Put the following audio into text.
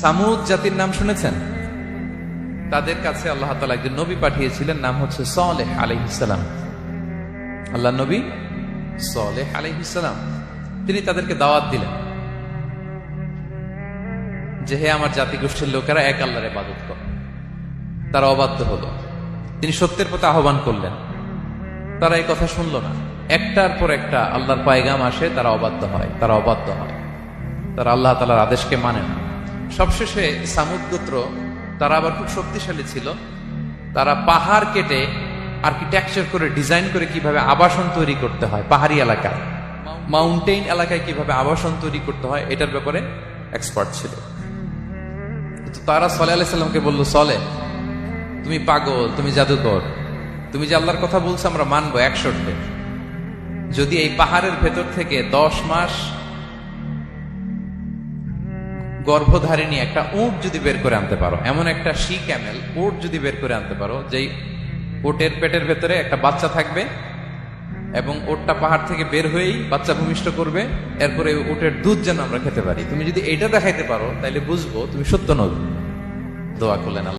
সামুদ জাতির নাম শুনেছেন? তাদের কাছে আল্লাহ তাআলা একজন নবী পাঠিয়েছিলেন, নাম হচ্ছে সালেহ আলাইহিস সালাম। আল্লাহ নবী সালেহ আলাইহিস সালাম, তিনি তাদেরকে দাওয়াত দিলেন যে হে আমার জাতিগোষ্ঠীর লোকেরা, এক আল্লাহর ইবাদত করো। তারা অবাধ্য হলো। তিনি সত্যের পথে আহ্বান করলেন, তারা এই কথা শুনলো না। একটার পর একটা আল্লাহর পয়গাম আসে, তারা অবাধ্য হয়, তারা আল্লাহ তাআলার আদেশকে মানে না। সবশেষে সামুদ গোত্র, তারা আবার খুব শক্তিশালী ছিল। তারা পাহাড় কেটে আর্কিটেকচার করে ডিজাইন করে কিভাবে আবাসন তৈরি করতে হয়, পাহাড়ি এলাকায়, মাউন্টেইন এলাকায় কিভাবে আবাসন তৈরি করতে হয়, এটার ব্যাপারে এক্সপার্ট ছিল। তো তারা সালেহ আলাইহিস সালামকে বলল, সালেহ, তুমি পাগল, তুমি জাদুকর, তুমি যে আল্লাহর কথা বলছো আমরা মানবো 1 শর্তে। যদি এই পাহাড়ের ভেতর থেকে 10 মাস গর্ভধারিণী একটা উট যদি বের করে আনতে পারো, এমন একটা শি ক্যামেল উট যদি বের করে আনতে পারো, যেই উটের পেটের ভেতরে একটা বাচ্চা থাকবে এবং উটটা পাহাড় থেকে বের হয়েই বাচ্চা ভূমিষ্ঠ করবে, এরপরে উটের দুধ যেন আমরা খেতে পারি, তুমি যদি এইটা দেখাইতে পারো তাহলে বুঝবো তুমি সত্য নবী। দোয়া করলেন।